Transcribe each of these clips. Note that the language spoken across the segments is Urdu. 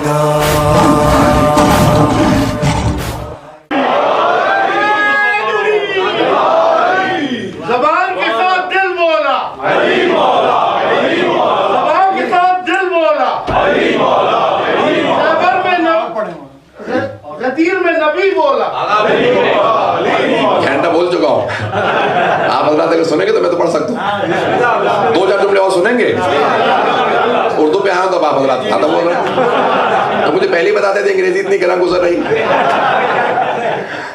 گا. زبان کے ساتھ دل بولا، زبان کے ساتھ دل بولا، خیبر میں غدیر میں نبی بولا. گھنٹہ بول چکا ہوں. آپ حضرات اگر سنیں گے تو میں تو پڑھ سکتا ہوں. 2-4 جملے اور سنیں گے. اردو پہ آیا تو آپ حضرات ختم ہو رہے ہیں تو مجھے پہلے ہی بتاتے تھے انگریزی اتنی گرم گزر رہی.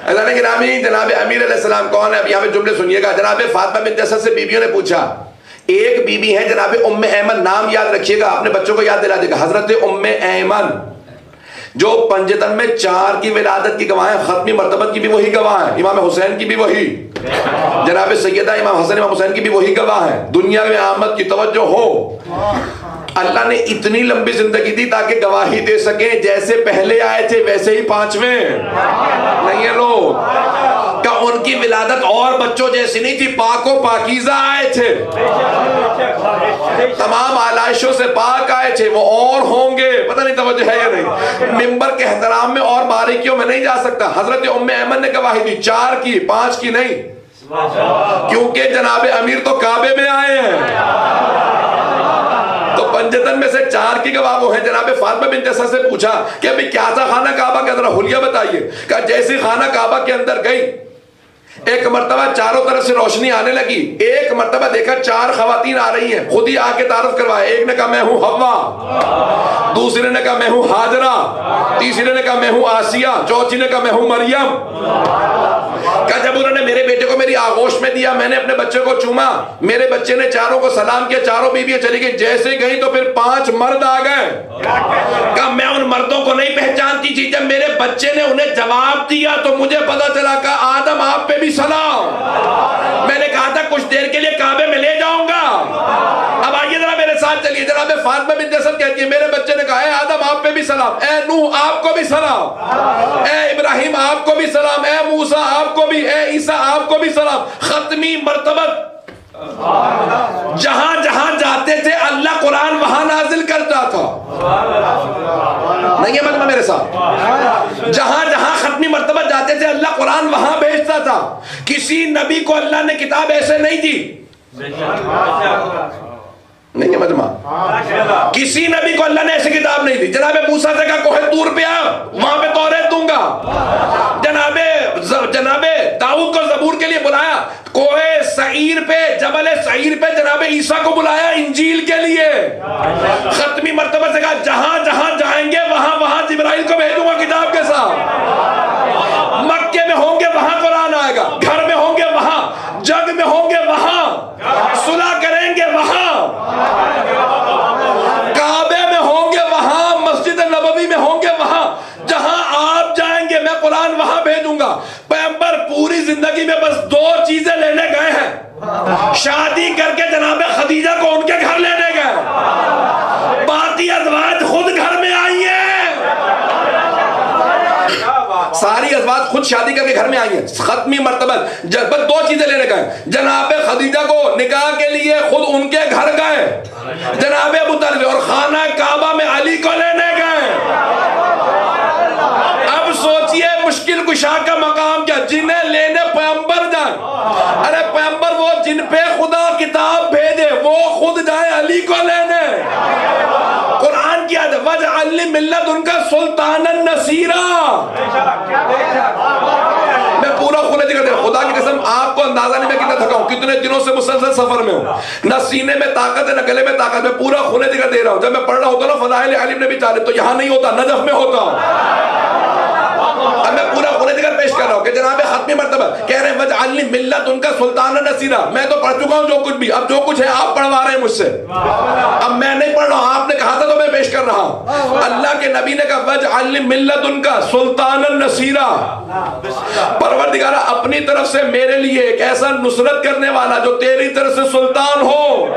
اللہ نے گرامی جناب امیر علیہ السلام کون ہے؟ اب یہاں پہ جملے سنیے گا. جناب فاطمہ بنت اسد سے بیویوں نے پوچھا. ایک بی بی ہے جناب ام ایمن، نام یاد رکھیے گا، اپنے بچوں کو یاد دلا دے گا. حضرت ام ایمن جو پنجتن میں 4 کی ولادت کی گواہ ہیں، ختمی مرتبت کی بھی وہی گواہ ہیں، امام حسین کی بھی وہی، جناب سیدہ امام حسن امام حسین کی بھی وہی گواہ ہیں. دنیا میں آمد کی توجہ ہو. اللہ نے اتنی لمبی زندگی دی تاکہ گواہی دے سکیں. جیسے پہلے آئے تھے ویسے ہی 5ویں نہیں ہے لوگ. کہ ان کی ولادت اور بچوں جیسی نہیں تھی، پاک و پاکیزہ آئے تھے، تمام آلائشوں سے پاک آئے تھے. وہ اور ہوں گے، پتہ نہیں توجہ ہے یا نہیں. ممبر کے احترام میں اور باریکیوں میں نہیں جا سکتا. حضرت ام ایمن نے گواہی دی، 4 کی، 5 کی نہیں، کیونکہ جناب امیر تو کعبے میں آئے ہیں. تو پنجتن میں سے 4 کی گواہ وہ ہیں. جناب فاطمہ بنت اسد سے پوچھا کہ ابھی کیا تھا خانہ کعبہ کے اندر، حلیہ بتائیے. کہ جیسی خانہ کعبہ کے اندر گئی، ایک مرتبہ چاروں طرف سے روشنی آنے لگی. ایک مرتبہ دیکھا 4 خواتین آ رہی ہیں، خود ہی آ کے تعارف کروائے. ایک نے کہا میں ہوں حوا، دوسرے نے کہا میں ہوں ہاجرہ، تیسرے نے کہا میں ہوں آسیہ، چوتھی نے کہا میں ہوں مریم. کہ جب انہوں نے میرے بیٹے کو میری آغوش میں دیا، میں نے اپنے بچے کو چوما، میرے بچے نے چاروں کو سلام کیا، چاروں بیویاں چلی گئی. جیسے گئی تو پھر 5 مرد آ گئے. کہ میں ان مردوں کو نہیں پہچانتی تھی. جب میرے بچے نے انہیں جواب دیا تو مجھے پتا چلا کہ آدم آپ پہ بھی سلام. میں نے کہا تھا کچھ دیر کے لیے کعبے میں لے جاؤں گا. اب آئیے ذرا میرے ساتھ چلیے. جناب فاطمہ بنت اسد کہتی ہے میرے بچے نے کہا اے آدم آپ پہ بھی سلام، اے نوح آپ کو بھی سلام، اے ابراہیم آپ کو بھی سلام، اے موسیٰ آپ کو بھی، اے عیسیٰ آپ کو بھی سلام. ختمی مرتبت جہاں جہاں جاتے تھے اللہ قرآن وہاں نازل کرتا تھا. نہیں ہے مجمع میرے ساتھ؟ جہاں جہاں ختمی مرتبہ جاتے تھے اللہ قرآن وہاں بھیجتا تھا. کسی نبی کو اللہ نے کتاب ایسے نہیں دی. نہیں ہے مجمع؟ کسی نبی کو اللہ نے ایسی کتاب نہیں دی. جناب موسیٰ سے کہا کوہ طور پہ آ، وہاں پہ توریت دوں گا. جناب داؤد کو زبور کے لیے بلایا، کوہ سعیر پہ، جبل سعیر پہ جناب عیسیٰ کو بلایا انجیل کے لیے. ختمی مرتبہ سے کہا جہاں جہاں جائیں گے وہاں وہاں جبرائیل کو بھیجوں گا کتاب کے ساتھ. مکے میں ہوں گے وہاں قرآن آئے گا، گھر میں ہوں گے وہاں، جگ میں ہوں گے وہاں، صلح کریں گے وہاں، کعبے میں ہوں گے وہاں، مسجد نبوی میں ہوں گے وہاں. جہاں آپ جائیں گے میں قرآن وہاں بھیجوں گا. پیغمبر پوری زندگی میں بس 2 چیزیں لینے گئے ہیں. شادی کر کے جناب خدیجہ کو ان کے گھر لینے گئے، باقی ازواج خود گھر میں آئی ہیں. ساری ازواج خود شادی کر کے گھر میں آئی ہیں. ختمی مرتبہ بس 2 چیزیں لینے گئے. جناب خدیجہ کو نکاح کے لیے خود ان کے گھر گئے، جناب ابو طالب، اور خانہ کعبہ میں علی کو لینے گئے. اب سوچئے مشکل کشا کا مقام کیا، جنہیں لینے پیغمبر جائیں. ارے پیغمبر وہ جن پہ خدا کتاب بھیجے وہ خود جائیں علی کو لینے. قرآن کی عادت وَجْعَلْ لِي مِن لَّدُنْكَ سُلْطَانًا نَصِيرًا. میں پورا کھلے ذکر دے رہا ہوں، خدا کی قسم آپ کو اندازہ نہیں میں کتنا تھکا ہوں، کتنے دنوں سے مسلسل سفر میں ہوں، نہ سینے میں طاقت ہے نہ گلے میں طاقت. میں پورا کھلے ذکر دے رہا ہوں. جب میں پڑھ رہا ہوتا نا فضائل علی بن ابی طالب تو یہاں نہیں ہوتا، نجف میں ہوتا. اب میں پورا قرآن ذکر پیش کر رہا ہوں کہ جناب ختمی مرتبہ کہہ رہے ہیں وَجْعَلْ لِي مِن لَّدُنْكَ سُلْطَانًا نَصِيرًا. میں تو پڑھ چکا ہوں جو کچھ بھی، اب جو کچھ ہے آپ پڑھوا رہے ہیں مجھ سے. اب میں نہیں پڑھ رہا ہوں، آپ نے کہا تھا تو میں پیش کر رہا ہوں. اللہ کے نبی نے کہا وَجْعَلْ لِي مِن لَّدُنْكَ سُلْطَانًا نَصِيرًا. پروردگارہ اپنی طرف سے میرے لیے ایک ایسا نصرت کرنے والا جو تیری طرف سے سلطان ہو.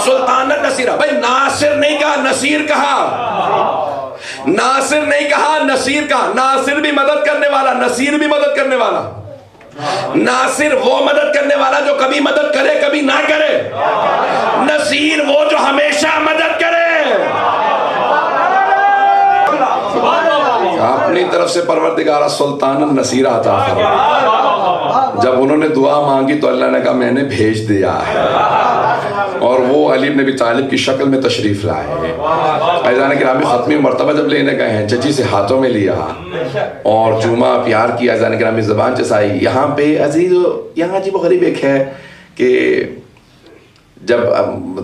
سلطانًا نصیرًا. بھائی ناصر نہیں کہا، نصیر کہا. ناصر نہیں کہا، نصیر کہا. ناصر بھی مدد کرنے والا، نصیر بھی مدد کرنے والا. ناصر وہ مدد کرنے والا جو کبھی مدد کرے کبھی نہ کرے. نصیر وہ جو ہمیشہ مدد کرے. طرف سے پروردگارہ سلطان النصیر عطا فرما. جب انہوں نے دعا مانگی تو اللہ نے کہا میں نے بھیج دیا ہے, اور وہ علی بن ابی طالب کی شکل میں تشریف لائے ہیں. عزیزان کرام ختمی مرتبہ جب لینے گئے ہیں چچی سے ہاتھوں میں لیا اور چوما پیار کیا. عزیزان کرام زبان چسائی. یہاں پہ عزیز یہاں عجیب و غریب ایک ہے کہ جب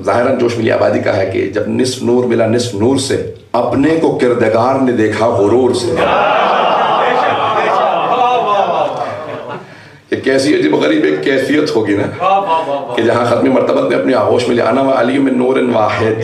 ظاہراً جوش ملی آبادی کا ہے کہ جب نصف نور ملا نصف نور سے, اپنے کو کردگار نے دیکھا غرور سے. یہ کیسی عجیب و غریب ایک کیفیت ہوگی نا کہ جہاں ختمی مرتبہ میں اپنی آغوش میں لے, انا و علی من نور واحد,